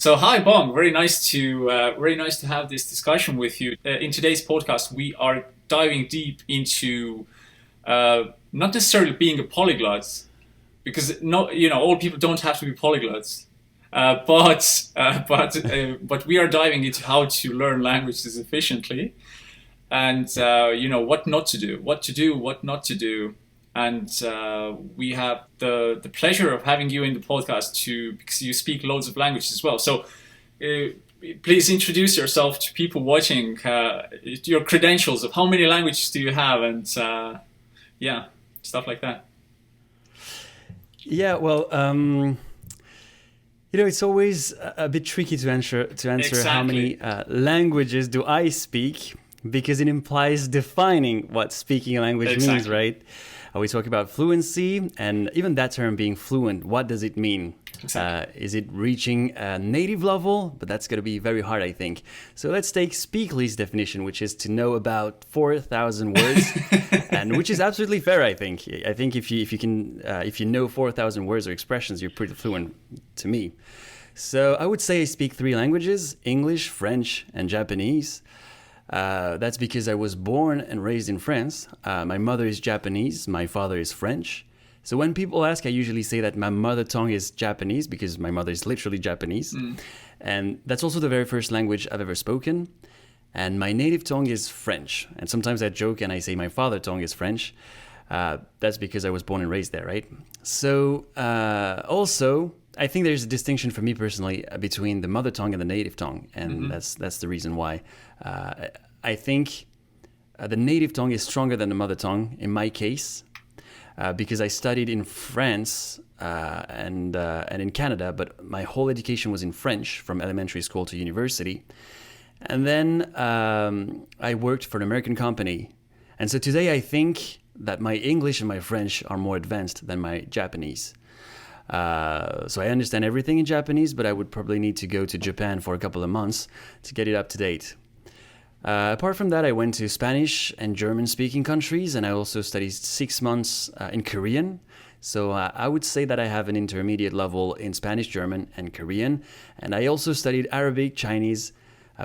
So hi Bong, very nice to have this discussion with you. In today's podcast, we are diving deep into not necessarily being a polyglot, because all people don't have to be polyglots, but we are diving into how to learn languages efficiently, and what not to do, what to do, what not to do. And we have the pleasure of having you in the podcast because you speak loads of languages as well. So please introduce yourself to people watching, your credentials of how many languages do you have, and yeah, stuff like that. Yeah, well, it's always a bit tricky to answer how many Exactly. languages do I speak, because it implies defining what speaking a language means, Exactly. right? We talk about fluency, and even that term being fluent, what does it mean? Exactly. Is it reaching a native level? But that's going to be very hard, I think. So let's take Speakly's definition, which is to know about 4,000 words, and which is absolutely fair, I think. I think if you know 4,000 words or expressions, you're pretty fluent to me. So I would say I speak three languages: English, French, and Japanese. That's because I was born and raised in France. My mother is Japanese, my father is French. So when people ask, I usually say that my mother tongue is Japanese, because my mother is literally Japanese. And that's also the very first language I've ever spoken. And my native tongue is French. And sometimes I joke and I say my father tongue is French. That's because I was born and raised there, right? So also, I think there's a distinction for me personally between the mother tongue and the native tongue, and that's the reason why I think the native tongue is stronger than the mother tongue in my case, because I studied in France and in Canada, but my whole education was in French from elementary school to university, and then I worked for an American company, and so today I think that my English and my French are more advanced than my Japanese. So I understand everything in Japanese, but I would probably need to go to Japan for a couple of months to get it up to date. Apart from that, I went to Spanish and German-speaking countries, and I also studied 6 months in Korean. So I would say that I have an intermediate level in Spanish, German, and Korean. And I also studied Arabic, Chinese,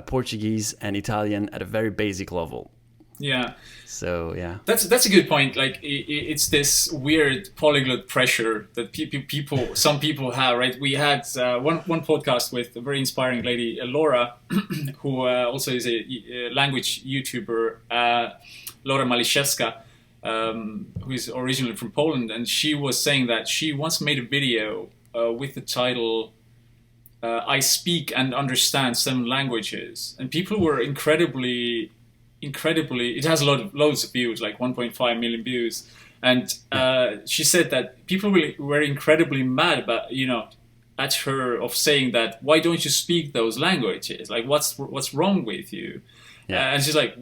Portuguese, and Italian at a very basic level. Yeah. So yeah. That's a good point. Like it's this weird polyglot pressure that some people have, right? We had one podcast with a very inspiring lady, Laura, who also is a language YouTuber, Laura Maliszewska, who is originally from Poland, and she was saying that she once made a video with the title "I speak and understand 7 languages," and people were incredibly, it has loads of views, like 1.5 million views, and she said that people really were incredibly mad about at her of saying that, why don't you speak those languages, like what's wrong with you? Yeah. And she's like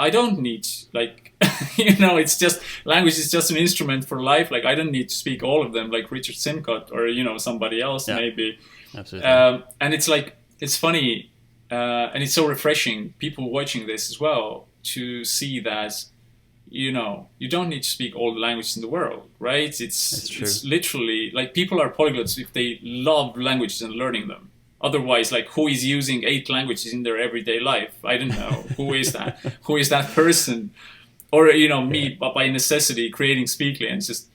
I don't need, like it's just, language is just an instrument for life, like I don't need to speak all of them like Richard Simcott or somebody else, Yeah. maybe. Absolutely. And it's like, it's funny, and it's so refreshing, people watching this as well, to see that you don't need to speak all the languages in the world, right? That's true. It's literally like, people are polyglots if they love languages and learning them. Otherwise, like, who is using 8 languages in their everyday life? I don't know. Who is that? Who is that person? Or me, but by necessity, creating Speakly and just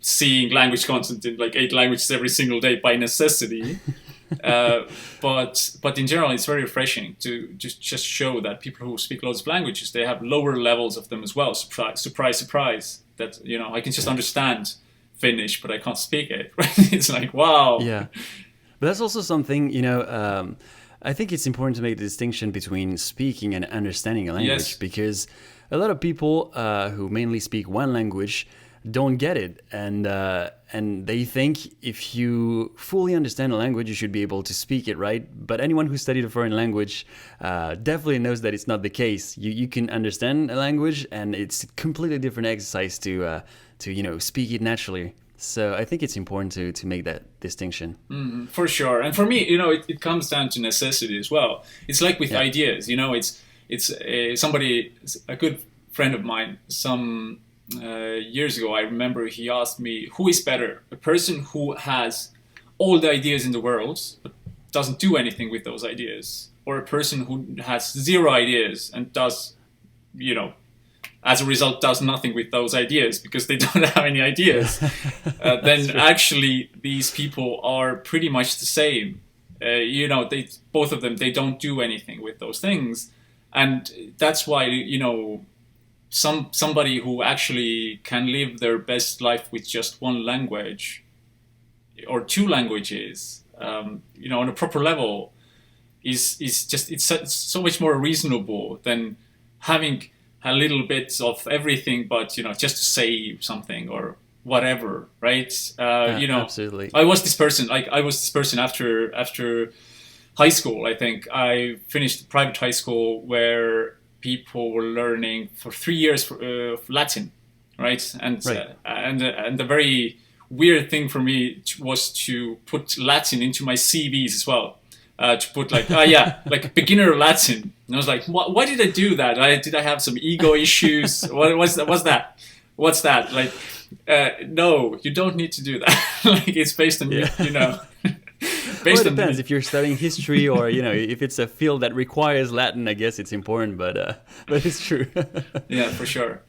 seeing language content in like 8 languages every single day by necessity. But in general, it's very refreshing to just show that people who speak loads of languages, they have lower levels of them as well. Surprise! That I can just understand Finnish, but I can't speak it. Right? It's like, wow. Yeah. But that's also something, I think it's important to make the distinction between speaking and understanding a language, Yes. because a lot of people who mainly speak one language don't get it, and they think if you fully understand a language, you should be able to speak it, right? But anyone who studied a foreign language definitely knows that it's not the case. You can understand a language, and it's a completely different exercise to speak it naturally. So I think it's important to make that distinction. For sure. And for me, it comes down to necessity as well. It's like with Yeah. ideas, it's a good friend of mine, some years ago, I remember he asked me, who is better, a person who has all the ideas in the world, but doesn't do anything with those ideas, or a person who has zero ideas and does, you know, as a result, does nothing with those ideas because they don't have any ideas, then actually these people are pretty much the same. You know, both of them, they don't do anything with those things. And that's why, you know, somebody who actually can live their best life with just one language or two languages, you know, on a proper level, is just it's so much more reasonable than having a little bit of everything, but, you know, just to say something or whatever, right? You know, absolutely. I was this person after high school. I think I finished a private high school where people were learning for 3 years Latin, right? And Right. And the very weird thing for me was to put Latin into my CVs as well. To put like, like beginner Latin. And I was like, why did I do that? Did I have some ego issues? What's that? What's that? Like, no, you don't need to do that. Like, it's based on, you know. Well, it depends. If you're studying history or, you know, if it's a field that requires Latin, I guess it's important, but it's true. Yeah, for sure.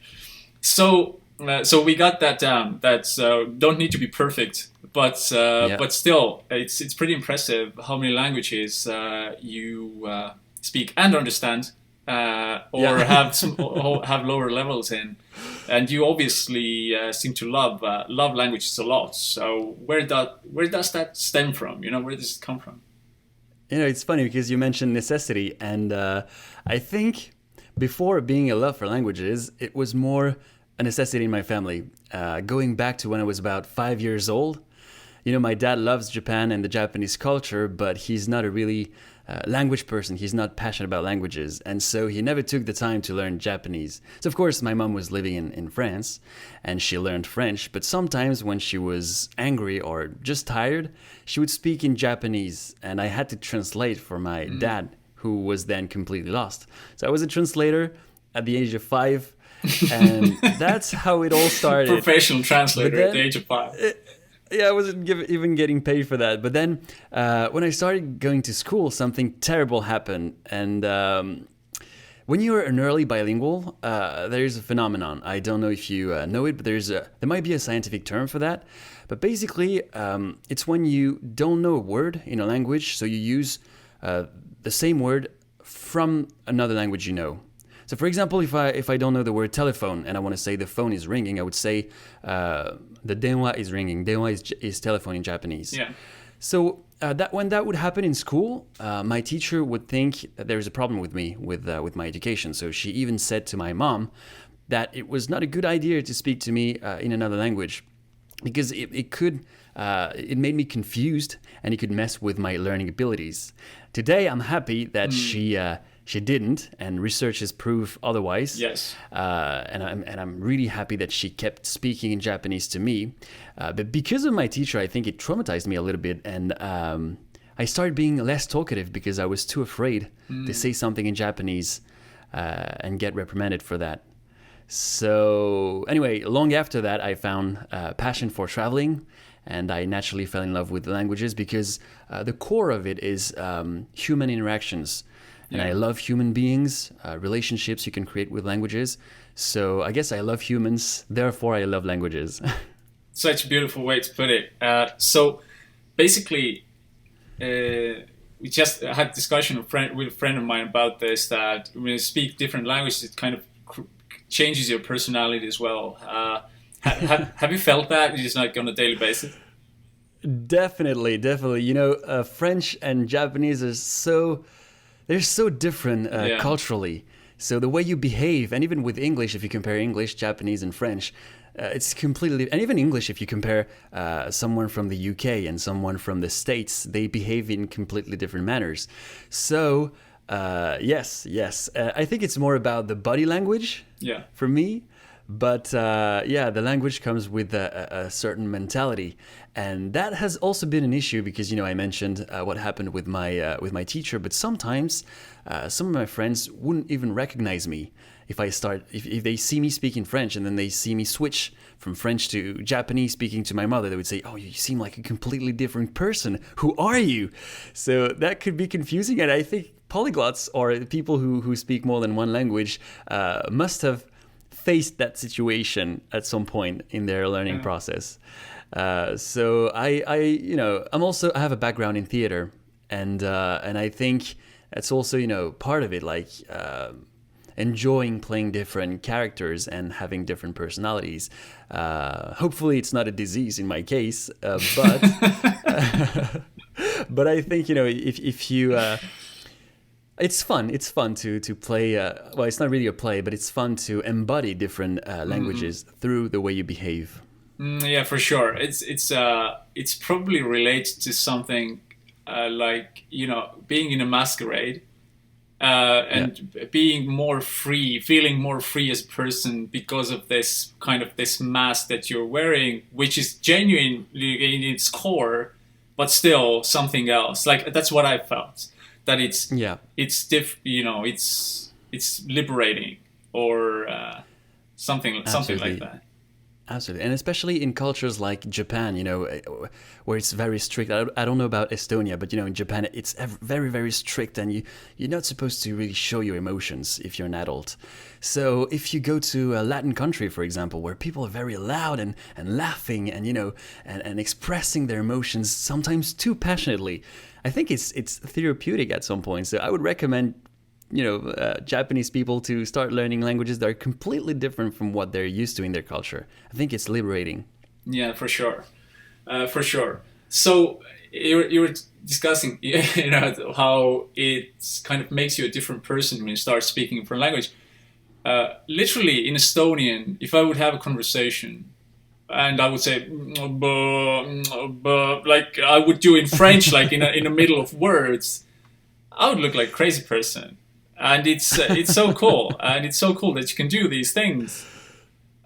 So we got that down. That's don't need to be perfect, but still, it's pretty impressive how many languages you speak and understand, or have lower levels in. And you obviously seem to love languages a lot. So where does that stem from? You know, where does it come from? You know, it's funny because you mentioned necessity, and I think before being a love for languages, it was more a necessity in my family. Going back to when I was about 5 years old, you know, my dad loves Japan and the Japanese culture, but he's not a really language person. He's not passionate about languages. And so he never took the time to learn Japanese. So, of course, my mom was living in France and she learned French. But sometimes when she was angry or just tired, she would speak in Japanese. And I had to translate for my dad, who was then completely lost. So I was a translator at the age of 5. And that's how it all started. Professional translator at the age of 5. Yeah, I wasn't even getting paid for that. But then when I started going to school, something terrible happened. And when you're an early bilingual, there's a phenomenon. I don't know if you know it, but there might be a scientific term for that. But basically, it's when you don't know a word in a language, so you use the same word from another language you know. So, for example, if I don't know the word telephone and I want to say the phone is ringing, I would say the denwa is ringing. Denwa is telephone in Japanese. Yeah. So that when that would happen in school, my teacher would think that there is a problem with me with my education. So she even said to my mom that it was not a good idea to speak to me in another language because it made me confused and it could mess with my learning abilities. Today, I'm happy that she didn't, and researchers prove otherwise. Yes. And I'm really happy that she kept speaking in Japanese to me. But because of my teacher, I think it traumatized me a little bit, and I started being less talkative because I was too afraid to say something in Japanese and get reprimanded for that. So anyway, long after that, I found a passion for traveling, and I naturally fell in love with the languages because the core of it is human interactions. And I love human beings, relationships you can create with languages. So I guess I love humans, therefore I love languages. Such a beautiful way to put it. So basically, we just had a discussion with a friend of mine about this, that when you speak different languages, it kind of changes your personality as well. Have you felt that? It's like on a daily basis? Definitely. You know, French and Japanese are they're so different culturally. So the way you behave, and even with English, if you compare English, Japanese, and French, it's completely, and even English, if you compare someone from the UK and someone from the States, they behave in completely different manners. So yes, I think it's more about the body language for me. But the language comes with a certain mentality, and that has also been an issue because, you know, I mentioned what happened with my teacher. But sometimes some of my friends wouldn't even recognize me if they see me speaking French and then they see me switch from French to Japanese speaking to my mother, they would say, "Oh, you seem like a completely different person. Who are you?" So that could be confusing, and I think polyglots, or people who speak more than one language, must have faced that situation at some point in their learning process. So I have a background in theater, and I think that's also part of it, like enjoying playing different characters and having different personalities. Hopefully, it's not a disease in my case, but but I think if you it's fun. It's fun to play. Well, it's not really a play, but it's fun to embody different languages through the way you behave. Yeah, for sure. It's probably related to something like being in a masquerade and being more free, feeling more free as a person because of this mask that you're wearing, which is genuine in its core, but still something else. Like that's what I felt. That it's liberating, or something like that. Absolutely, and especially in cultures like Japan, where it's very strict. I don't know about Estonia, but in Japan it's very, very strict, and you're not supposed to really show your emotions if you're an adult. So if you go to a Latin country, for example, where people are very loud and laughing and and expressing their emotions sometimes too passionately, I think it's therapeutic at some point. So I would recommend Japanese people to start learning languages that are completely different from what they're used to in their culture. I think it's liberating. Yeah, for sure. So you were discussing, how it kind of makes you a different person when you start speaking a foreign language. Literally in Estonian, if I would have a conversation and I would say, like I would do in French, like in the middle of words, I would look like a crazy person. And it's so cool, and it's so cool that you can do these things.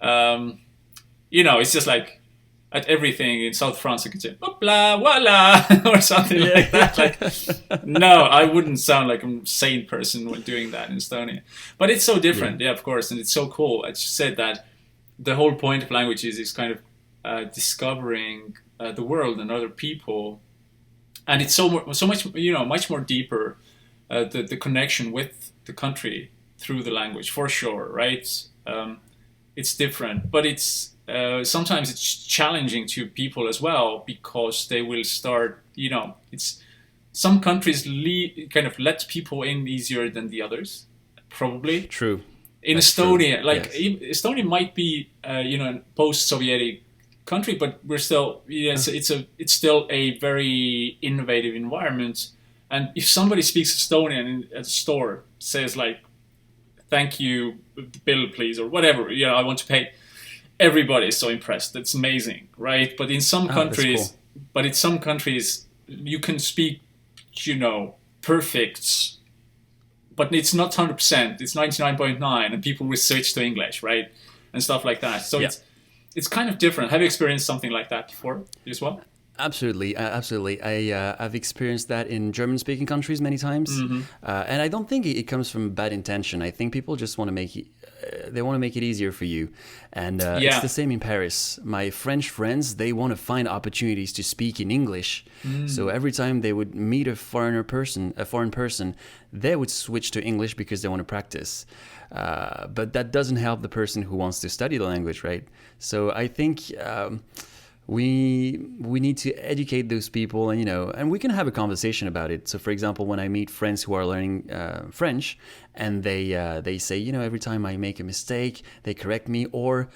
It's just like at everything in South France, you could say "Hopla, voila" or something like that. Like, no, I wouldn't sound like a sane person when doing that in Estonia. But it's so different, yeah, of course, and it's so cool. I just said that the whole point of languages is kind of discovering the world and other people, and it's so much much more deeper. The connection with the country through the language, for sure, right? It's different, but it's sometimes it's challenging to people as well, because they will start, it's some countries kind of let people in easier than the others, probably. True. In That's Estonia, true. like Yes. Estonia might be, a post-Soviet country, but we're still, it's still a very innovative environment. And if somebody speaks Estonian at a store, says like, "Thank you, bill please," or whatever, I want to pay, everybody is so impressed. That's amazing, right? But in some countries, you can speak, perfect, but it's not 100%. It's 99.9, and people will switch to English, right, and stuff like that. So it's kind of different. Have you experienced something like that before as well? Absolutely. I've experienced that in German-speaking countries many times, and I don't think it comes from bad intention. I think people just want to make it. They want to make it easier for you, and it's the same in Paris. My French friends, they want to find opportunities to speak in English. So every time they would meet a foreign person, they would switch to English because they want to practice. But that doesn't help the person who wants to study the language, right? So I think. We need to educate those people, and we can have a conversation about it. So, for example, when I meet friends who are learning French, and they say, every time I make a mistake, they correct me, or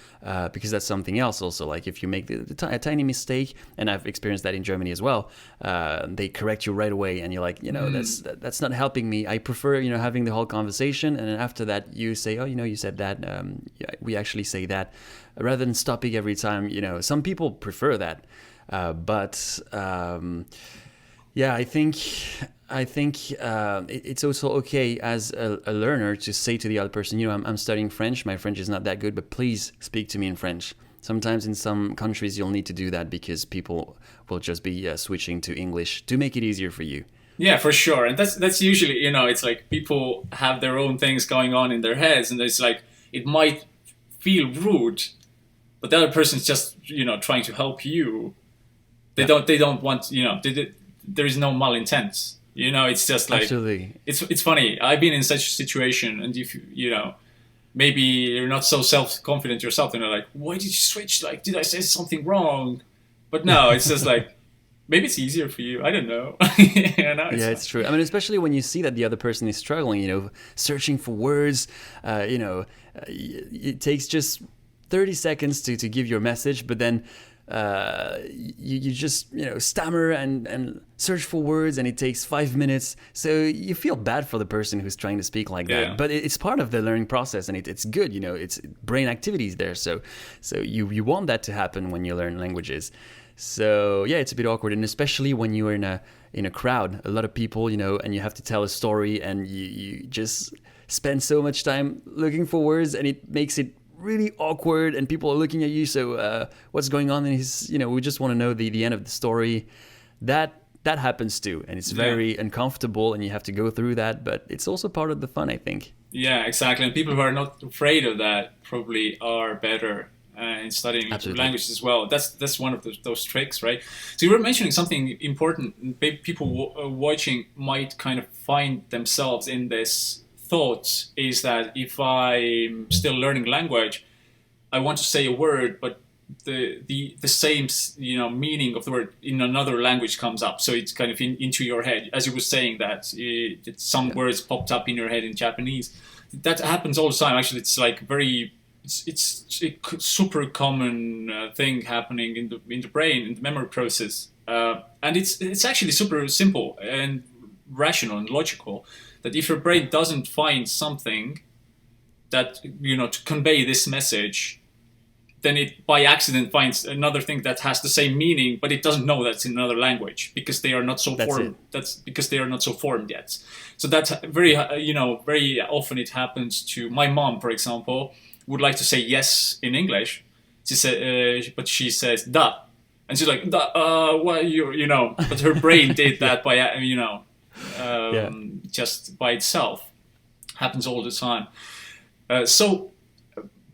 because that's something else also. Like if you make a tiny mistake, and I've experienced that in Germany as well, they correct you right away, and you're like, that's not helping me. I prefer, having the whole conversation, and then after that, you say, oh, you said that. We actually say that. Rather than stopping every time, some people prefer that, but I think it's also okay as a learner to say to the other person, I'm studying French. My French is not that good, but please speak to me in French. Sometimes in some countries you'll need to do that because people will just be switching to English to make it easier for you. Yeah, for sure. And that's usually, it's like people have their own things going on in their heads, and it's like it might feel rude, but the other person's just, trying to help you. Yeah, They don't want, there is no malintent. It's just like absolutely. it's funny. I've been in such a situation, and if maybe you're not so self confident yourself, and you're like, why did you switch? Like, did I say something wrong? But no, it's just like maybe it's easier for you. I don't know. Yeah, it's true. I mean, especially when you see that the other person is struggling, searching for words, it takes just 30 seconds to give your message, but then you just stammer and search for words, and it takes 5 minutes. So you feel bad for the person who's trying to speak like that. Yeah. But it's part of the learning process, and it's good. It's brain activities there. So you want that to happen when you learn languages. So yeah, it's a bit awkward, and especially when you're in a crowd, a lot of people, and you have to tell a story, and you just spend so much time looking for words, and it makes it really awkward, and people are looking at you. So what's going on? And we just want to know the end of the story. That happens too, and it's very uncomfortable, and you have to go through that. But it's also part of the fun, I think. Yeah, exactly. And people who are not afraid of that probably are better in studying languages as well. That's one of those tricks, right? So you were mentioning something important. People watching might kind of find themselves in this thought, is that if I'm still learning language, I want to say a word, but the same meaning of the word in another language comes up. So it's kind of into your head, as you were saying that some words popped up in your head in Japanese. That happens all the time. Actually, it's like it's a super common thing happening in the brain, in the memory process, and it's actually super simple and rational and logical. That if your brain doesn't find something that to convey this message, then it by accident finds another thing that has the same meaning, but it doesn't know that's in another language because they are not so formed. That's because they are not so formed yet. So that's very very often it happens to my mom, for example. Would like to say yes in English. She said, but she says da, and she's like da. Why But her brain did that by just by itself. Happens all the time. So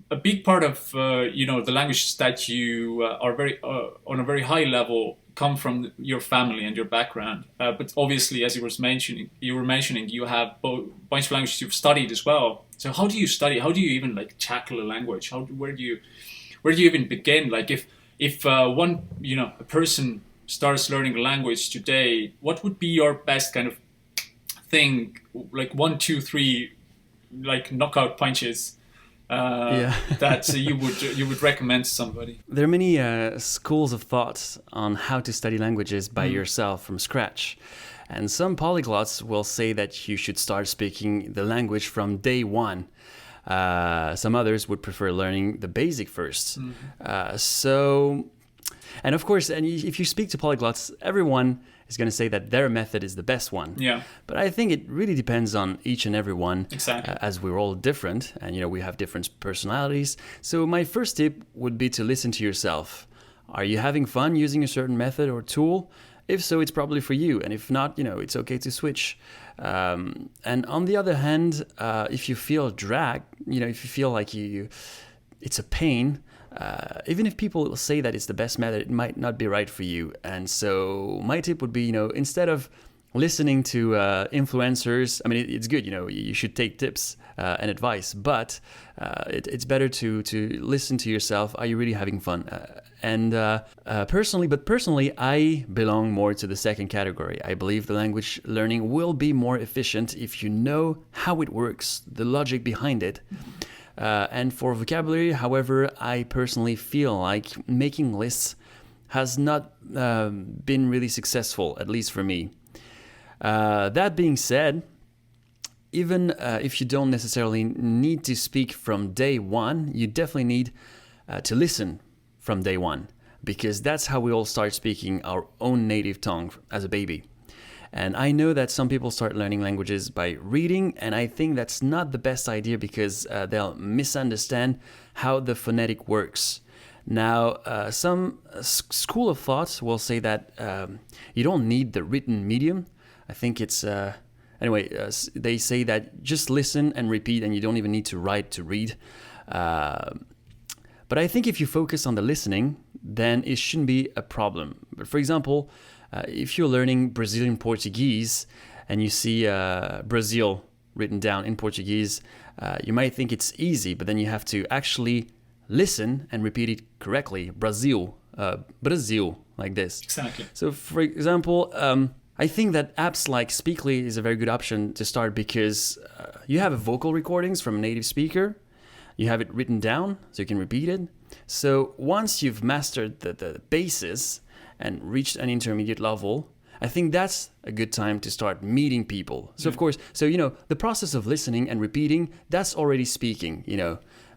a big part of the languages that you are very on a very high level come from your family and your background. But obviously, as you were mentioning, you have a bunch of languages you've studied as well. So how do you study? How do you even tackle a language? Where do you even begin? Like if a person starts learning a language today, what would be your best kind of thing? Like 1, 2, 3, knockout punches that you would recommend to somebody? There are many schools of thoughts on how to study languages by yourself from scratch. And some polyglots will say that you should start speaking the language from day one. Some others would prefer learning the basic first. And of course, if you speak to polyglots, everyone is going to say that their method is the best one. Yeah. But I think it really depends on each and every one. Exactly. As we're all different, and we have different personalities. So my first tip would be to listen to yourself. Are you having fun using a certain method or tool? If so, it's probably for you. And if not, it's okay to switch. And on the other hand, if you feel dragged, if you feel like it's a pain, even if people say that it's the best method, it might not be right for you. And so my tip would be, instead of listening to influencers, I mean, it's good, you should take tips and advice, but it's better to listen to yourself. Are you really having fun? Personally, I belong more to the second category. I believe the language learning will be more efficient if you know how it works, the logic behind it. And for vocabulary, however, I personally feel like making lists has not been really successful, at least for me. That being said, even if you don't necessarily need to speak from day one, you definitely need to listen from day one, because that's how we all start speaking our own native tongue as a baby. And I know that some people start learning languages by reading, and I think that's not the best idea because they'll misunderstand how the phonetic works. Now, some school of thought will say that you don't need the written medium I think it's anyway. They say that just listen and repeat, and you don't even need to write to read. But I think if you focus on the listening, then it shouldn't be a problem. But for example, if you're learning Brazilian Portuguese and you see Brazil written down in Portuguese, you might think it's easy, but then you have to actually listen and repeat it correctly. Brazil, Brazil, like this. Exactly. So for example, I think that apps like Speakly is a very good option to start because you have vocal recordings from a native speaker. You have it written down, so you can repeat it. So once you've mastered the basis and reached an intermediate level, I think that's a good time to start meeting people. So of course, so the process of listening and repeating, that's already speaking,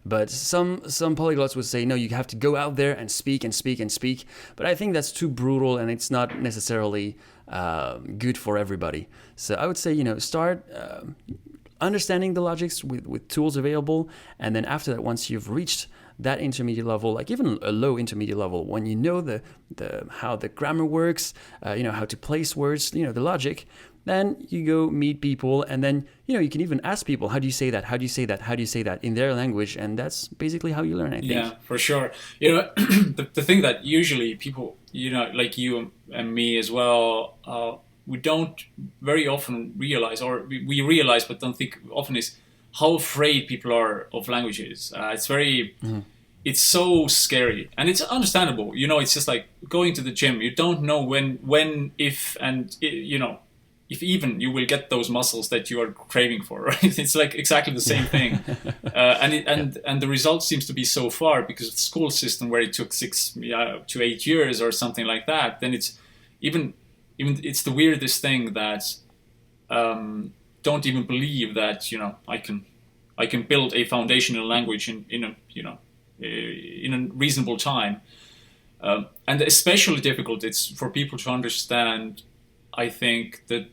But some polyglots would say, no, you have to go out there and speak and speak and speak. But I think that's too brutal and it's not necessarily good for everybody. So I would say, start understanding the logics with tools available. And then after that, once you've reached that intermediate level, like even a low intermediate level, when you know the how the grammar works, how to place words, the logic, then you go meet people, and then you can even ask people, how do you say that? How do you say that? How do you say that in their language? And that's basically how you learn, I think. Yeah, for sure. The thing that usually people, like you and me as well, we don't very often realize, or we realize but don't think often, is how afraid people are of languages. It's very, it's so scary, and it's understandable. It's just like going to the gym. You don't know when, if, and if even you will get those muscles that you are craving for. Right? It's like exactly the same thing, and the result seems to be so far because of the school system where it took 6 to 8 years or something like that. Then it's even it's the weirdest thing that don't even believe that I can build a foundational language in a reasonable time, and especially difficult it's for people to understand. I think that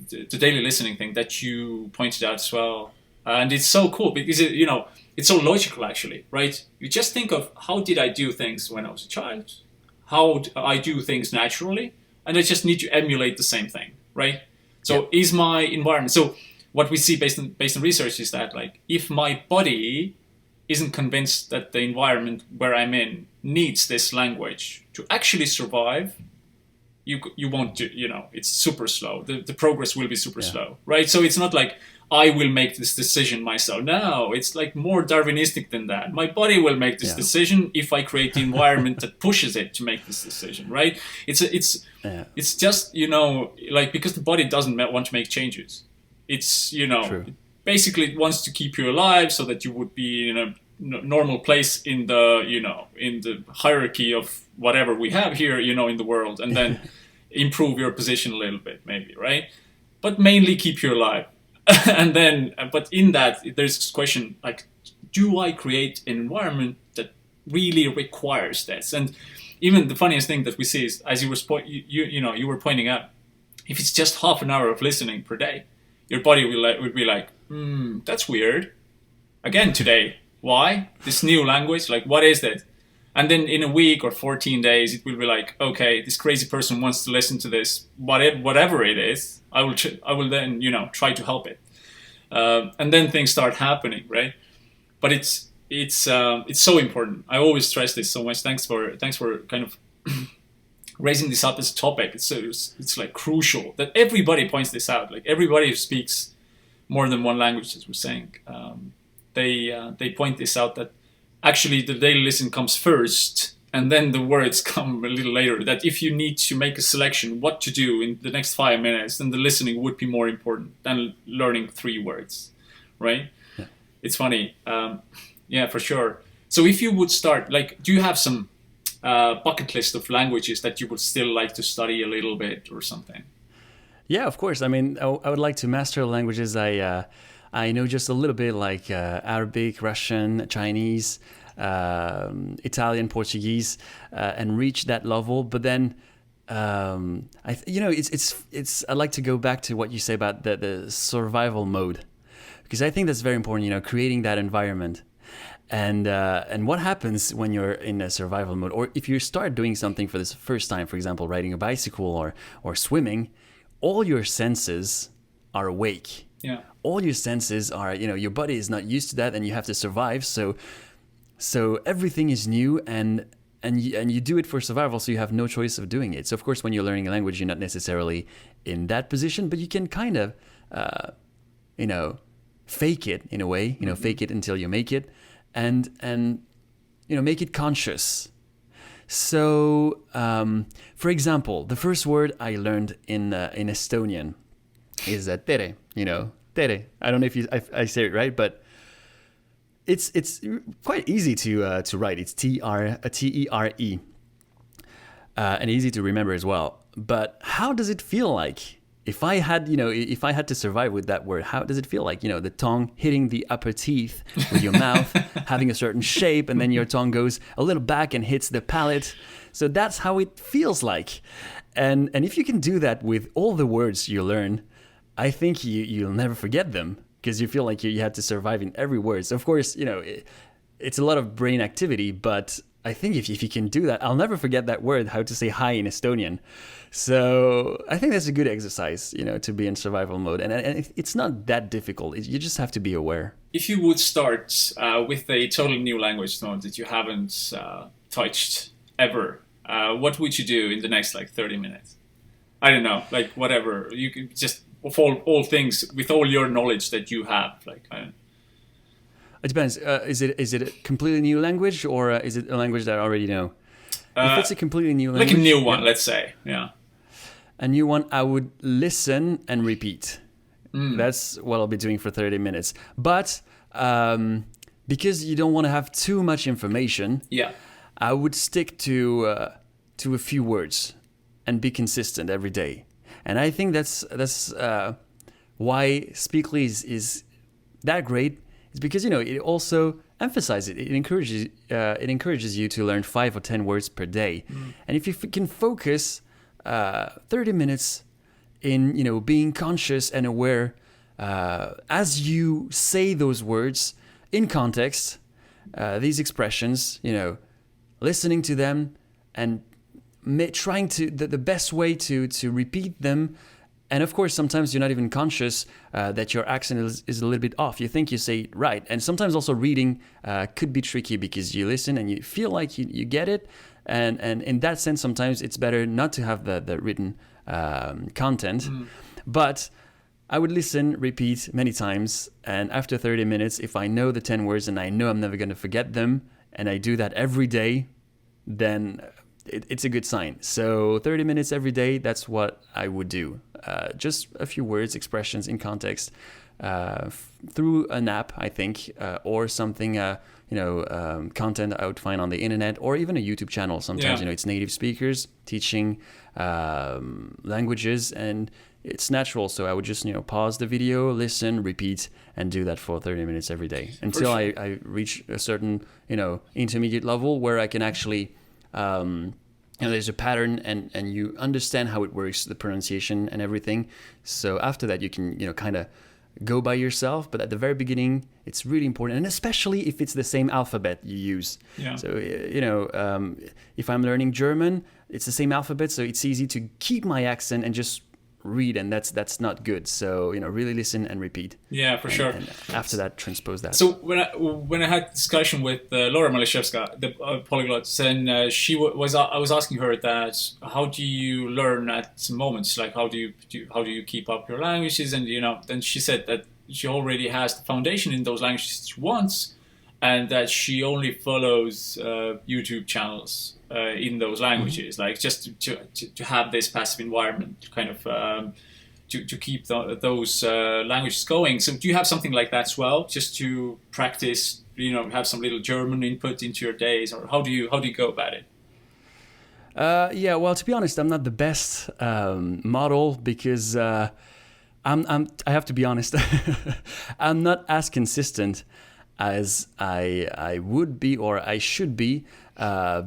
the daily listening thing that you pointed out as well, and it's so cool because it's so logical actually, right? You just think of how did I do things when I was a child, how I do things naturally, and I just need to emulate the same thing, right? So is my environment. So what we see based on research is that like if my body isn't convinced that the environment where I'm in needs this language to actually survive, you won't do, it's super slow. The progress will be super slow, right? So it's not like I will make this decision myself. No, it's like more Darwinistic than that. My body will make this decision if I create the environment that pushes it to make this decision, right? It's just, like, because the body doesn't want to make changes. It's, it basically wants to keep you alive so that you would be in a normal place in the, in the hierarchy of whatever we have here, in the world, and then improve your position a little bit, maybe, right? But mainly keep you alive. And then, but in that, there's this question, like, do I create an environment that really requires this? And even the funniest thing that we see is, as you were pointing out, if it's just half an hour of listening per day, your body would be like, that's weird. Again today. Why? This new language, like, what is that? And then in a week or 14 days, it will be like, okay, this crazy person wants to listen to this, whatever it is. I will then, try to help it, and then things start happening, right? But it's so important. I always stress this so much. Thanks for kind of raising this up as a topic. It's like crucial that everybody points this out. Like everybody who speaks more than one language, as we're saying, they point this out, that actually the daily listen comes first and then the words come a little later. That if you need to make a selection what to do in the next 5 minutes, then the listening would be more important than learning 3 words, right? Yeah. It's funny. Yeah, for sure. So if you would start, like, do you have some bucket list of languages that you would still like to study a little bit or something? Yeah, of course. I mean, I would like to master languages. I know just a little bit, like Arabic, Russian, Chinese, Italian, Portuguese, and reach that level. But then, it's. I'd like to go back to what you say about the survival mode, because I think that's very important. Creating that environment, and what happens when you're in a survival mode, or if you start doing something for the first time, for example, riding a bicycle or swimming. all your senses are awake. Yeah. All your senses are, your body is not used to that, and you have to survive. So everything is new, and you do it for survival, so you have no choice of doing it. So of course, when you're learning a language, you're not necessarily in that position, but you can kind of, fake it in a way. Fake it until you make it, and make it conscious. So, for example, the first word I learned in Estonian is tere. Tere. I don't know if I say it right, but it's quite easy to write. It's T-E-R-E, and easy to remember as well. But how does it feel like? If I had to survive with that word, how does it feel like? The tongue hitting the upper teeth with your mouth, having a certain shape, and then your tongue goes a little back and hits the palate. So that's how it feels like. And if you can do that with all the words you learn, I think you'll never forget them, because you feel like you had to survive in every word. So of course, it's a lot of brain activity, but I think if you can do that, I'll never forget that word, how to say hi in Estonian. So I think that's a good exercise, to be in survival mode. And it's not that difficult. You just have to be aware. If you would start with a totally new language mode that you haven't touched ever, what would you do in the next 30 minutes? I don't know, whatever. You could just, of all things, with all your knowledge that you have, I don't know. It depends. Is it a completely new language, or is it a language that I already know? If it's a completely new language, like a new one, let's say, yeah. A new one, I would listen and repeat. That's what I'll be doing for 30 minutes. But because you don't want to have too much information, I would stick to a few words and be consistent every day. And I think that's why Speakly is that great. It's because it also emphasizes it. It encourages you to learn 5 or 10 words per day. And if you can focus 30 minutes in being conscious and aware as you say those words in context, these expressions, listening to them and trying to the best way to repeat them. And of course, sometimes you're not even conscious that your accent is a little bit off. You think you say it right. And sometimes also reading could be tricky, because you listen and you feel like you get it. And in that sense, sometimes it's better not to have the written content. But I would listen, repeat many times. And after 30 minutes, if I know the 10 words and I know I'm never going to forget them, and I do that every day, then it's a good sign. So 30 minutes every day, that's what I would do. Just a few words, expressions in context, through an app, I think, or something, content I would find on the internet, or even a YouTube channel. Sometimes, it's native speakers teaching languages, and it's natural. So I would just, pause the video, listen, repeat, and do that for 30 minutes every day until I reach a certain, intermediate level where I can actually... there's a pattern and you understand how it works, the pronunciation and everything. So after that, you can, kind of go by yourself. But at the very beginning, it's really important. And especially if it's the same alphabet you use. Yeah. So, if I'm learning German, it's the same alphabet. So it's easy to keep my accent and just read, and that's not good. So really listen and repeat. Yeah, for sure. And after that, transpose that. So when I had discussion with Laura Malishevska, the polyglots, and I was asking her that how do you learn at moments, how do you keep up your languages, and then she said that she already has the foundation in those languages she wants, and that she only follows YouTube channels in those languages, just to have this passive environment, kind of to keep those languages going. So do you have something like that as well, just to practice? Have some little German input into your days, or how do you go about it? Yeah, well, to be honest, I'm not the best model, because I have to be honest, I'm not as consistent as I would be or I should be,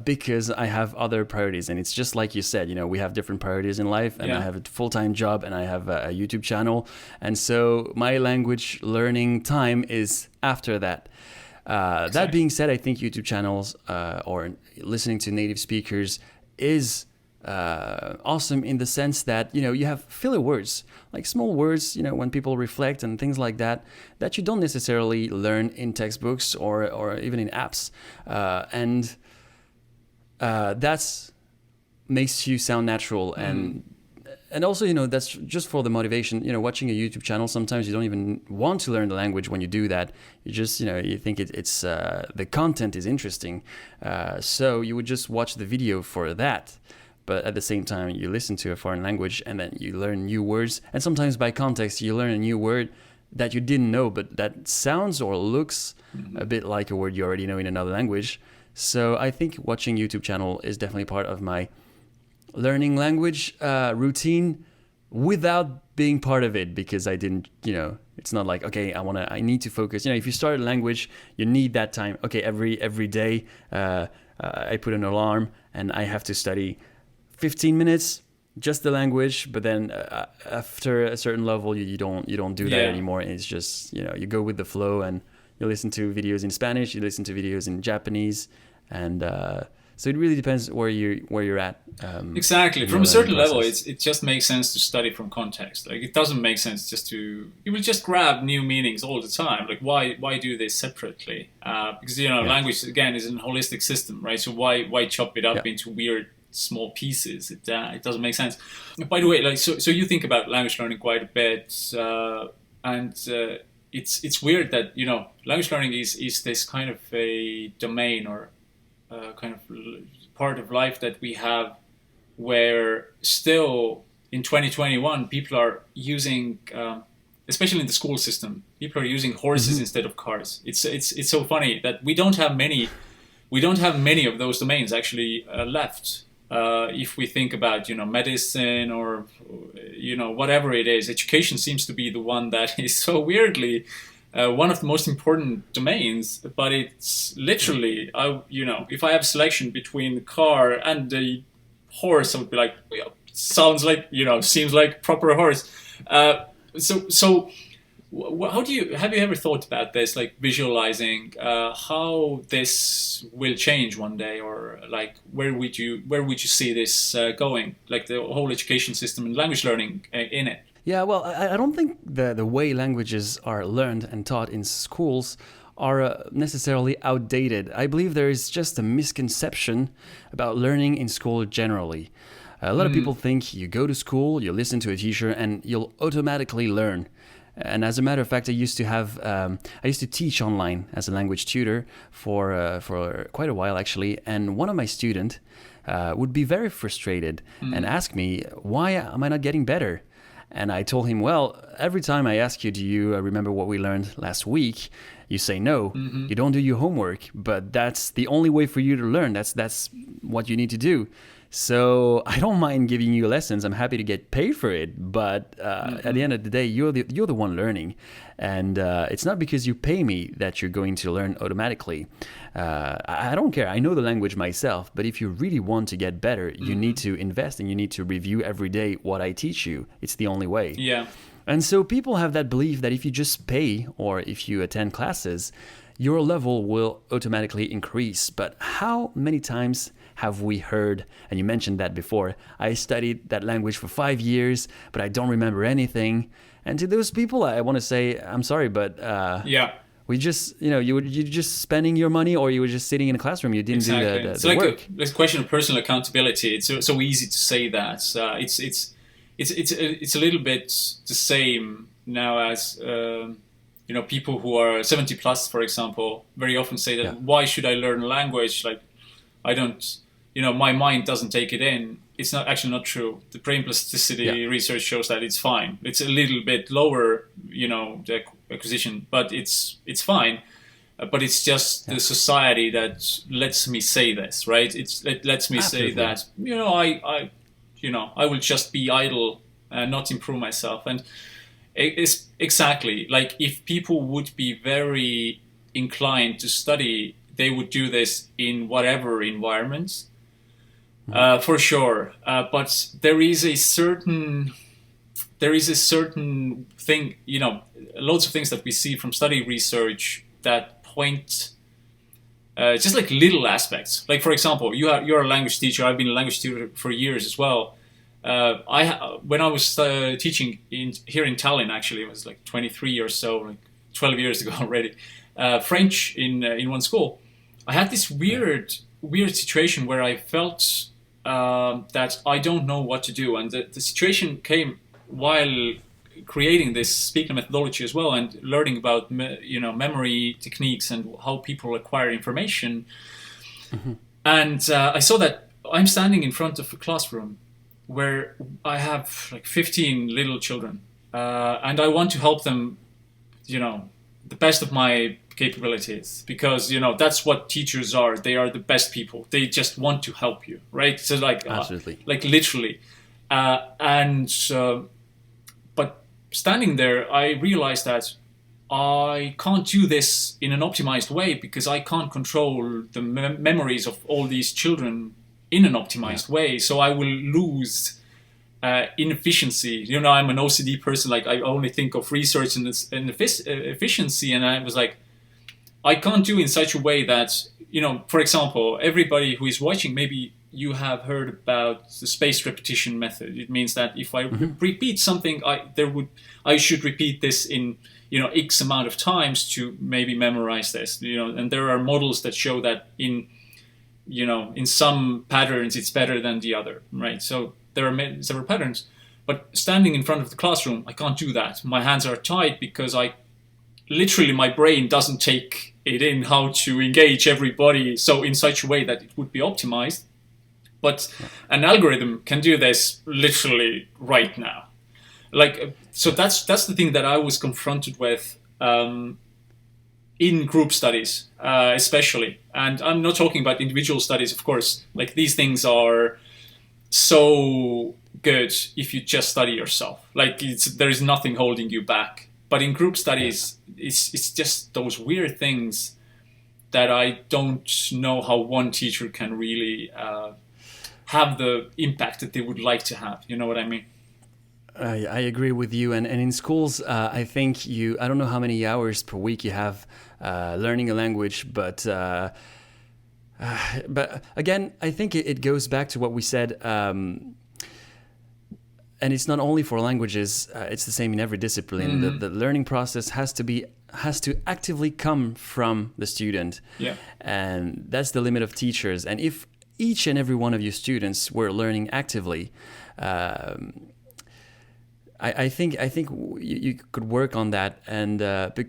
because I have other priorities. And it's just like you said, we have different priorities in life, and I have a full-time job and I have a YouTube channel. And so my language learning time is after that. Exactly. That being said, I think YouTube channels or listening to native speakers is awesome in the sense that, you have filler words, like small words, when people reflect and things like that, that you don't necessarily learn in textbooks or even in apps. And that's makes you sound natural. And also, that's just for the motivation, watching a YouTube channel. Sometimes you don't even want to learn the language when you do that. You just, you think it's the content is interesting. So you would just watch the video for that. But at the same time, you listen to a foreign language and then you learn new words. And sometimes by context, you learn a new word that you didn't know, but that sounds or looks a bit like a word you already know in another language. So I think watching YouTube channel is definitely part of my learning language routine without being part of it, because I didn't, it's not like, okay, I need to focus. If you start a language, you need that time. Okay, every day I put an alarm and I have to study 15 minutes, just the language. But then after a certain level, you don't do that anymore. It's just, you go with the flow and you listen to videos in Spanish, you listen to videos in Japanese, and so it really depends where you're at. Exactly. From a certain level, it just makes sense to study from context. Like, it doesn't make sense you will just grab new meanings all the time. Like, why do this separately? Because language again is a holistic system, right? So why chop it up into weird small pieces? It doesn't make sense. By the way, like, so you think about language learning quite a bit, and it's weird that language learning is this kind of a domain or kind of part of life that we have, where still in 2021 people are using, especially in the school system, people are using horses instead of cars. It's so funny that we don't have many of those domains actually left. If we think about medicine or whatever it is, education seems to be the one that is so weirdly one of the most important domains. But it's literally, if I have selection between the car and the horse, I would be like, sounds like, seems like proper horse. So have you ever thought about this, like visualizing how this will change one day, or like where would you see this going, like the whole education system and language learning in it? Yeah, well, I don't think the way languages are learned and taught in schools are necessarily outdated. I believe there is just a misconception about learning in school generally. A lot of people think you go to school, you listen to a teacher, and you'll automatically learn. And as a matter of fact, I used to teach online as a language tutor for quite a while actually. And one of my students would be very frustrated and ask me, why am I not getting better? And I told him, well, every time I ask you, do you remember what we learned last week? You say no, you don't do your homework, but that's the only way for you to learn. That's what you need to do. So I don't mind giving you lessons. I'm happy to get paid for it. But at the end of the day, you're the one learning. And it's not because you pay me that you're going to learn automatically. I don't care. I know the language myself. But if you really want to get better, you need to invest and you need to review every day what I teach you. It's the only way. Yeah. And so people have that belief that if you just pay or if you attend classes, your level will automatically increase. But how many times have we heard, and you mentioned that before, I studied that language for 5 years, but I don't remember anything. And to those people, I want to say, I'm sorry, but we just, you're just spending your money, or you were just sitting in a classroom. You didn't do the work. It's a question of personal accountability. It's so easy to say that. It's a little bit the same now as people who are 70 plus, for example, very often say that why should I learn a language? Like, I don't, my mind doesn't take it in. It's not true. The brain plasticity research shows that it's fine. It's a little bit lower, the acquisition, but it's fine. But it's just the society that lets me say this, right? It lets me say that, I will just be idle and not improve myself. And it's exactly like, if people would be very inclined to study, they would do this in whatever environment, for sure. But there is a certain thing, loads of things that we see from study research that point just like little aspects. Like for example, you're a language teacher. I've been a language teacher for years as well. When I was teaching here in Tallinn, actually, it was like 23 or so, like 12 years ago already. French in one school. I had this weird situation where I felt that I don't know what to do, and the situation came while creating this speaking methodology as well, and learning about memory techniques and how people acquire information. And I saw that I'm standing in front of a classroom where I have like 15 little children, and I want to help them, the best of my capabilities, because that's what teachers are. They are the best people. They just want to help you, right? So like Absolutely. like literally, but standing there, I realized that I can't do this in an optimized way because I can't control the memories of all these children in an optimized way. So I will lose inefficiency. I'm an OCD person. Like I only think of research and efficiency, and I was like, I can't do in such a way that for example, everybody who is watching, maybe you have heard about the spaced repetition method. It means that if I repeat something, I should repeat this in X amount of times to maybe memorize this. And there are models that show that in some patterns it's better than the other, right? So there are several patterns, but standing in front of the classroom, I can't do that. My hands are tied because my brain doesn't take it in how to engage everybody so in such a way that it would be optimized. But an algorithm can do this literally right now. So that's the thing that I was confronted with in group studies, especially. And I'm not talking about individual studies, of course. Like these things are so good if you just study yourself. Like there is nothing holding you back. But in group studies, it's just those weird things that I don't know how one teacher can really have the impact that they would like to have. You know what I mean? I agree with you. And in schools, I think I don't know how many hours per week you have learning a language, but again, I think it goes back to what we said. And it's not only for languages, it's the same in every discipline. The learning process has to actively come from the student. Yeah. And that's the limit of teachers. And if each and every one of your students were learning actively, I think you could work on that. And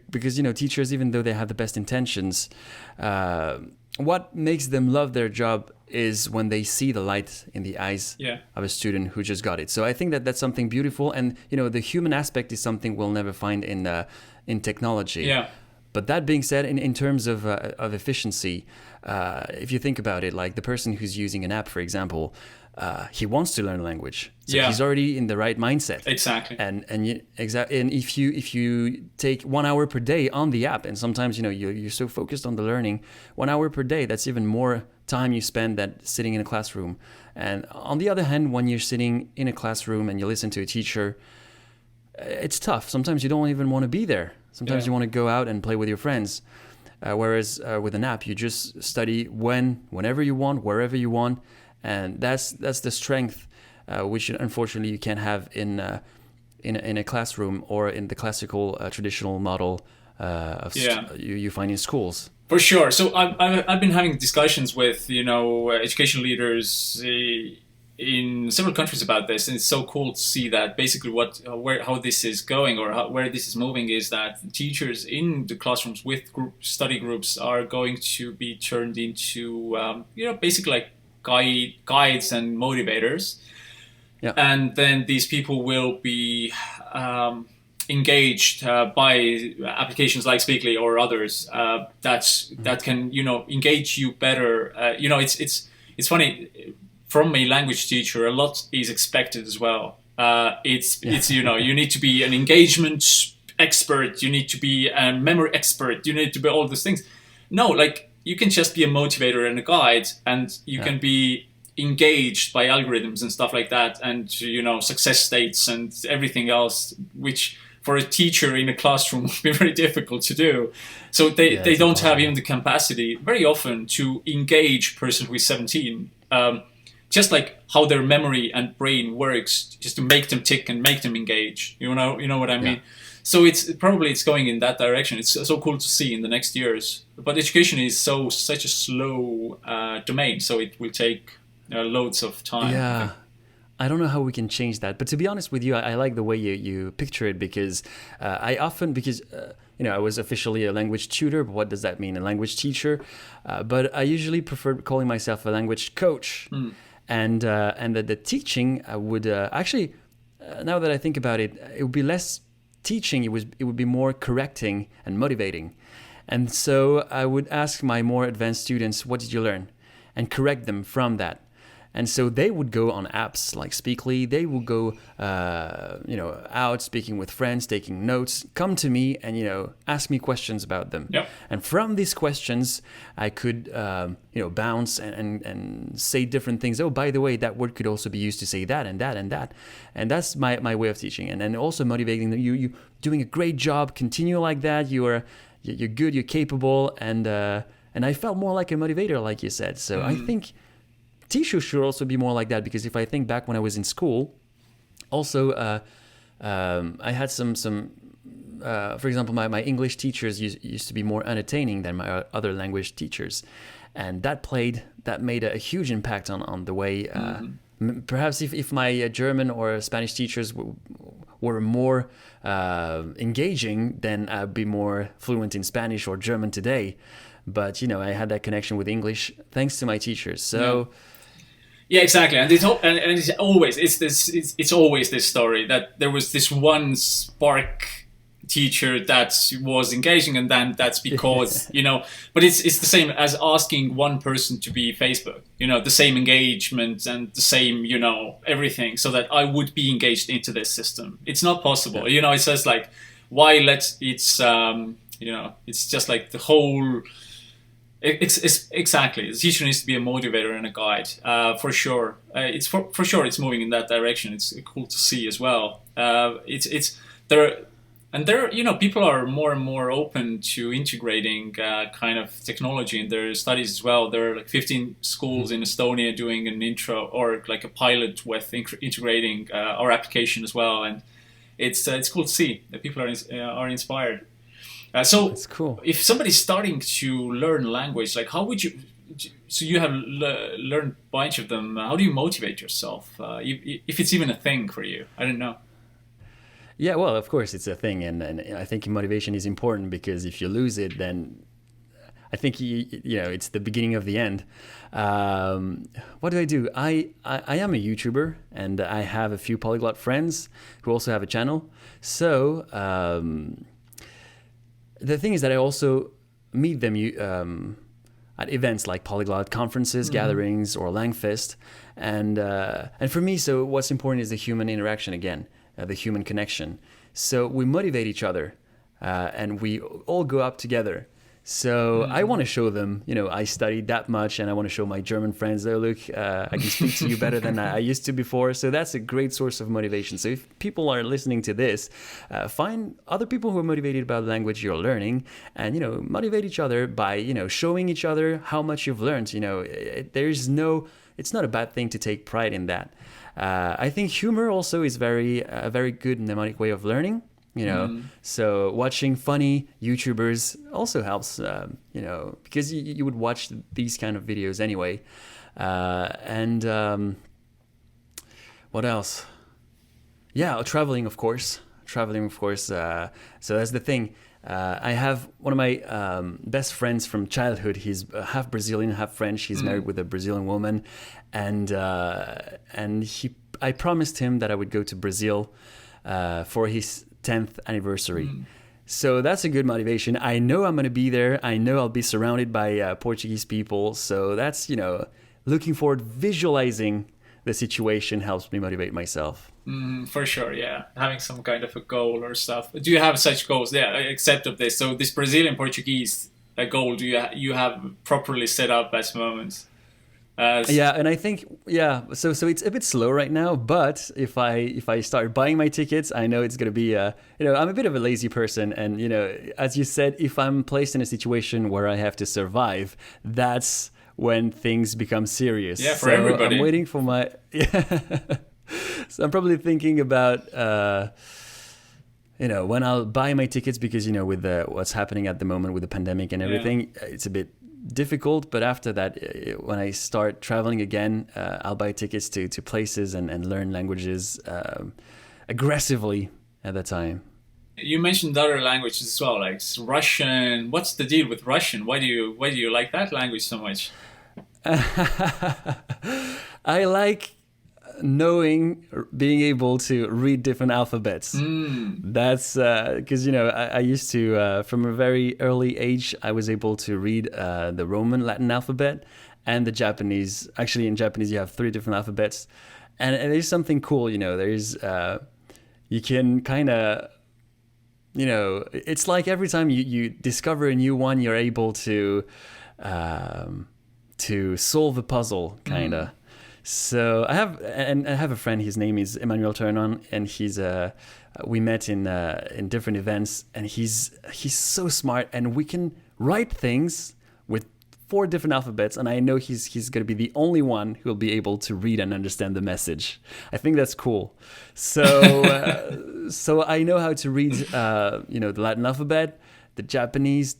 because teachers, even though they have the best intentions, what makes them love their job is when they see the light in the eyes of a student who just got it. So I think that's something beautiful, and the human aspect is something we'll never find in technology. Yeah. But that being said, in terms of efficiency, if you think about it, like the person who's using an app, for example, he wants to learn a language, so he's already in the right mindset. Exactly. And if you take 1 hour per day on the app, and sometimes you're so focused on the learning, 1 hour per day, that's even more time you spend than sitting in a classroom. And on the other hand, when you're sitting in a classroom and you listen to a teacher, it's tough. Sometimes you don't even want to be there. Sometimes you want to go out and play with your friends. Whereas with an app, you just study whenever you want, wherever you want. And that's the strength, which unfortunately you can't have in a classroom or in the classical traditional model you find in schools. For sure. So I've been having discussions with education leaders in several countries about this, and it's so cool to see that basically how this is going, or where this is moving, is that teachers in the classrooms with study groups are going to be turned into basically like guides and motivators. Yeah. And then these people will be engaged by applications like Speakly or others that can engage you better. It's funny, from a language teacher, a lot is expected as well. It's you need to be an engagement expert, you need to be a memory expert, you need to be all these things. No, like you can just be a motivator and a guide, and you can be engaged by algorithms and stuff like that, and success states and everything else, which for a teacher in a classroom would be very difficult to do. So they don't have even the capacity very often to engage a person who is 17. Just like how their memory and brain works, just to make them tick and make them engage. You know what I mean? So it's going in that direction. It's so cool to see in the next years. But education is such a slow domain, so it will take loads of time. Yeah. I don't know how we can change that. But to be honest with you, I like the way you picture it, because I was officially a language tutor. But what does that mean? A language teacher. But I usually prefer calling myself a language coach. And the teaching would actually, now that I think about it, it would be less teaching. It would be more correcting and motivating. And so I would ask my more advanced students, what did you learn? And correct them from that. And so they would go on apps like Speakly. They would go, out speaking with friends, taking notes, come to me and, ask me questions about them. Yep. And from these questions, I could, bounce and say different things. Oh, by the way, that word could also be used to say that and that and that. And that's my way of teaching. And also motivating them. You doing a great job. Continue like that. You're good. You're capable. And I felt more like a motivator, like you said. So I think teachers should also be more like that, because if I think back when I was in school, also I had some for example, my English teachers used to be more unattaining than my other language teachers, and that made a huge impact on the way. Perhaps if my German or Spanish teachers were more engaging, then I'd be more fluent in Spanish or German today. But I had that connection with English thanks to my teachers. So. Yeah, exactly, and it's always this story that there was this one spark teacher that was engaging, and then that's because But it's the same as asking one person to be Facebook. The same engagement and the same everything, so that I would be engaged into this system. It's not possible. It's just like why let it's it's just like the whole. It's exactly. The teacher needs to be a motivator and a guide, for sure. It's for sure. It's moving in that direction. It's cool to see as well. It's there, and there. People are more and more open to integrating kind of technology in their studies as well. There are like 15 schools in Estonia doing an intro or like a pilot with integrating our application as well, and it's cool to see that people are inspired. So that's cool. If somebody's starting to learn language, like how would you? So you have learned a bunch of them. How do you motivate yourself? If it's even a thing for you, I don't know. Yeah, well, of course it's a thing, and I think motivation is important, because if you lose it, then I think it's the beginning of the end. What do? I am a YouTuber, and I have a few Polyglot friends who also have a channel. So. The thing is that I also meet them at events like Polyglot conferences, gatherings, or Langfest, and for me, so what's important is the human interaction again, the human connection. So we motivate each other, and we all go up together. So I want to show them, I studied that much, and I want to show my German friends, oh, look, I can speak to you better than I used to before. So that's a great source of motivation. So if people are listening to this, find other people who are motivated about the language you're learning, and, motivate each other by, showing each other how much you've learned. It's not a bad thing to take pride in that. I think humor also is a very good mnemonic way of learning. So watching funny YouTubers also helps, because you would watch these kind of videos anyway. What else? Yeah, traveling, of course. So that's the thing. I have one of my best friends from childhood. He's half Brazilian, half French. He's married with a Brazilian woman, and I promised him that I would go to Brazil for his 10th anniversary. So that's a good motivation. I know I'm going to be there. I know I'll be surrounded by Portuguese people. So that's, looking forward, visualizing the situation helps me motivate myself. For sure, yeah. Having some kind of a goal or stuff. Do you have such goals? Yeah, except of this. So this Brazilian Portuguese goal, do you have properly set up at the moment? Yeah, and I think so it's a bit slow right now, but if I start buying my tickets, I know it's going to be I'm a bit of a lazy person, and as you said, if I'm placed in a situation where I have to survive, that's when things become serious. Yeah, for so everybody. I'm waiting for my So I'm probably thinking about when I'll buy my tickets, because with what's happening at the moment with the pandemic and everything, it's a bit difficult. But after that, when I start traveling again, I'll buy tickets to places and learn languages aggressively at that time. You mentioned other languages as well, like Russian. What's the deal with Russian? Why do you like that language so much? I like being able to read different alphabets. That's because I used to from a very early age I was able to read the Roman Latin alphabet and the Japanese. Actually, in Japanese you have 3 different alphabets, and there's something cool. There's you can kind of it's like every time you discover a new one, you're able to solve a puzzle, kind of. So I have a friend. His name is Emmanuel Turnon, and we met in different events, and he's so smart, and we can write things with 4 different alphabets, and I know he's going to be the only one who will be able to read and understand the message. I think that's cool. So so I know how to read the Latin alphabet, the Japanese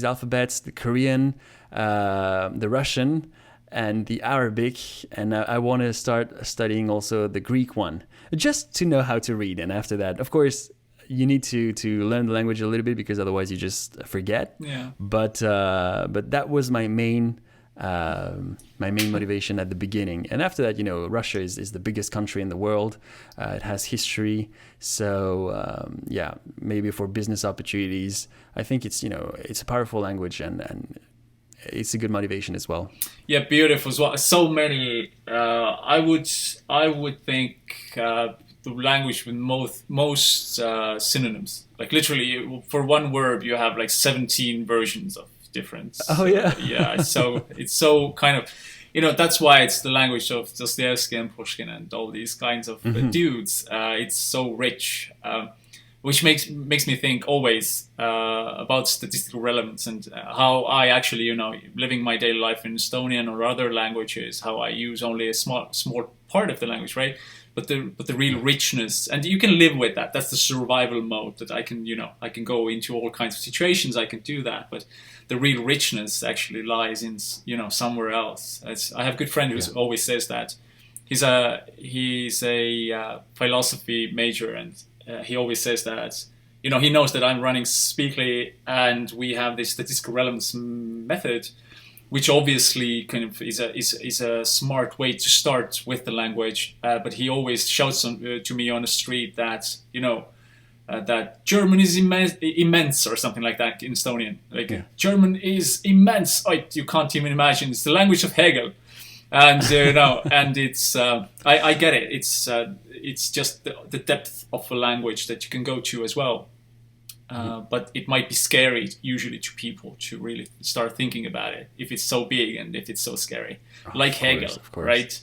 alphabets, the Korean, the Russian, and the Arabic, and I want to start studying also the Greek one, just to know how to read. And after that, of course, you need to learn the language a little bit, because otherwise you just forget. Yeah. But that was my main motivation at the beginning. And after that, Russia is the biggest country in the world. It has history, so maybe for business opportunities, I think it's a powerful language, and it's a good motivation as well. Yeah, beautiful as well. So many. I would think the language with most synonyms. Like literally, for one word, you have like 17 versions of different. Oh yeah. Yeah. So it's so kind of, that's why it's the language of Dostoevsky and Pushkin and all these kinds of dudes. It's so rich. Which makes me think always about statistical relevance, and how I actually, living my daily life in Estonian or other languages, how I use only a small part of the language, right? But the real richness, and you can live with that. That's the survival mode that I can go into all kinds of situations. I can do that, but the real richness actually lies in somewhere else. I have a good friend who always says that. He's a philosophy major, and he always says that, he knows that I'm running Speakly, and we have this statistical relevance method, which obviously kind of is a smart way to start with the language. But he always shouts to me on the street that, that German is immense or something like that in Estonian. German is immense. You can't even imagine. It's the language of Hegel. And and it's I get it. It's just the depth of a language that you can go to as well. But it might be scary usually to people to really start thinking about it if it's so big and if it's so scary, like Hegel, right?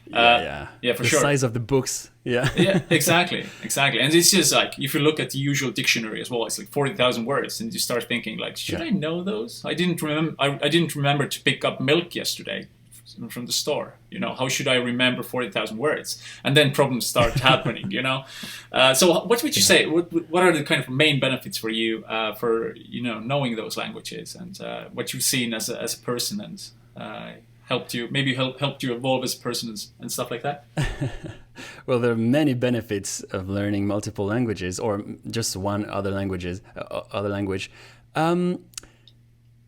Yeah, for the sure. The size of the books, yeah. Yeah, exactly. And it's just like, if you look at the usual dictionary as well, it's like 40,000 words, and you start thinking like, should I know those? I didn't remember to pick up milk yesterday from the store. How should I remember 40,000 words? And then problems start happening. So what would you say? What are the kind of main benefits for you for knowing those languages, and what you've seen as a person, and helped you evolve as a person and stuff like that? Well, there are many benefits of learning multiple languages, or just one other language.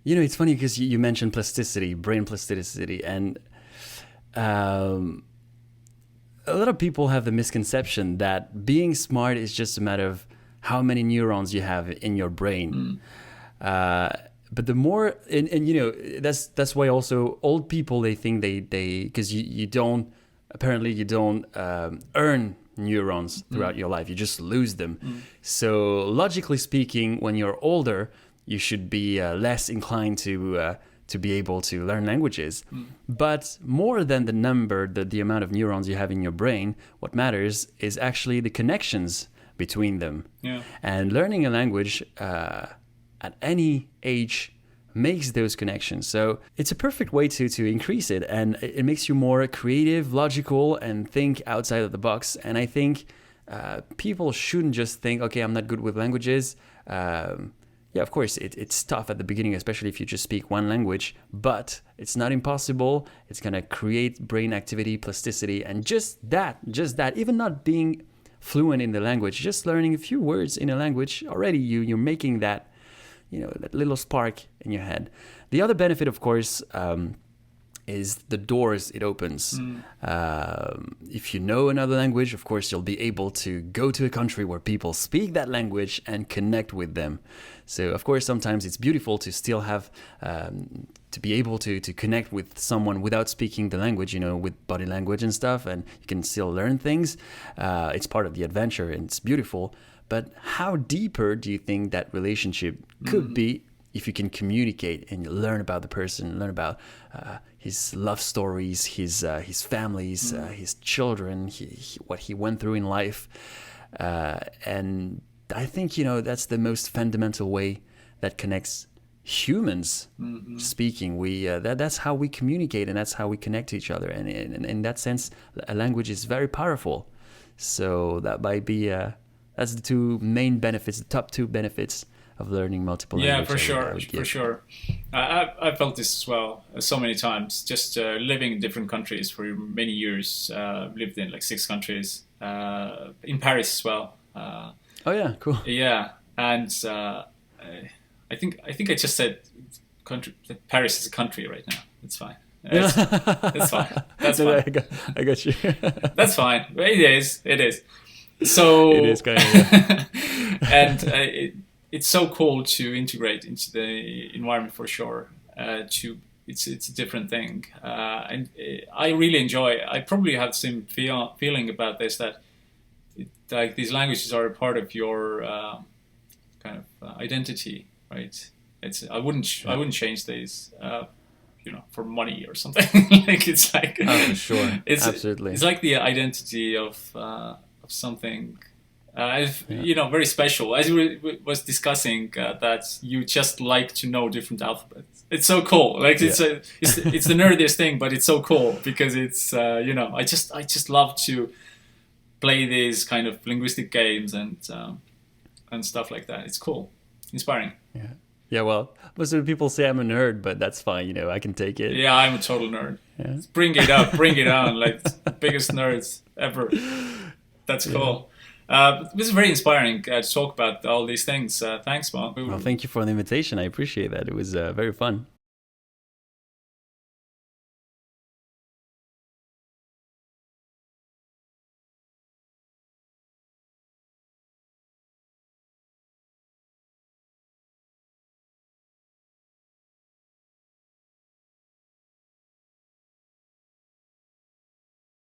It's funny because you mentioned plasticity, brain plasticity, and a lot of people have the misconception that being smart is just a matter of how many neurons you have in your brain. But the more, and that's why also old people, they think they because you don't earn neurons throughout your life, you just lose them. So logically speaking, when you're older, you should be less inclined to to be able to learn languages. But more than the number, the amount of neurons you have in your brain, what matters is actually the connections between them. Yeah. And learning a language at any age makes those connections. So it's a perfect way to increase it, and it makes you more creative, logical, and think outside of the box. And I think people shouldn't just think, okay, I'm not good with languages. Yeah, of course, it's tough at the beginning, especially if you just speak one language, but it's not impossible. It's going to create brain activity, plasticity, and just that, even not being fluent in the language, just learning a few words in a language, already you're making that, that little spark in your head. The other benefit, of course, is the doors it opens. If you know another language, of course, you'll be able to go to a country where people speak that language and connect with them. So, of course, sometimes it's beautiful to still have, to be able to connect with someone without speaking the language, with body language and stuff, and you can still learn things. It's part of the adventure and it's beautiful. But how deeper do you think that relationship could be if you can communicate and learn about the person, learn about his love stories, his families, his children, what he went through in life. And I think, that's the most fundamental way that connects humans speaking. That's how we communicate, and that's how we connect to each other. And in that sense, a language is very powerful. So that might be, that's the two main benefits, the top two benefits of learning multiple languages. Yeah, for sure. I felt this as well so many times, just living in different countries for many years. Lived in like 6 countries, in Paris as well. Oh yeah, cool. Yeah, and I think I just said country. That Paris is a country right now. It's fine. It's fine. That's fine. I got you. That's fine. It is. So it is kind of, and it's so cool to integrate into the environment for sure. It's a different thing, and I really enjoy. I probably have the same feeling about this, that like these languages are a part of your kind of identity, right? I wouldn't change these, for money or something. Like it's like for sure, absolutely. It's like the identity of something. Very special. As we was discussing, that you just like to know different alphabets. It's so cool. Like it's the nerdiest thing, but it's so cool because it's I just love to play these kind of linguistic games and stuff like that. It's cool, inspiring. Yeah. Well, most of the people say I'm a nerd, but that's fine. I can take it. Yeah, I'm a total nerd. Yeah. Bring it up, bring it on. Like the biggest nerds ever. That's cool. It was very inspiring to talk about all these things. Thanks, Mark. Well, thank you for the invitation. I appreciate that. It was very fun.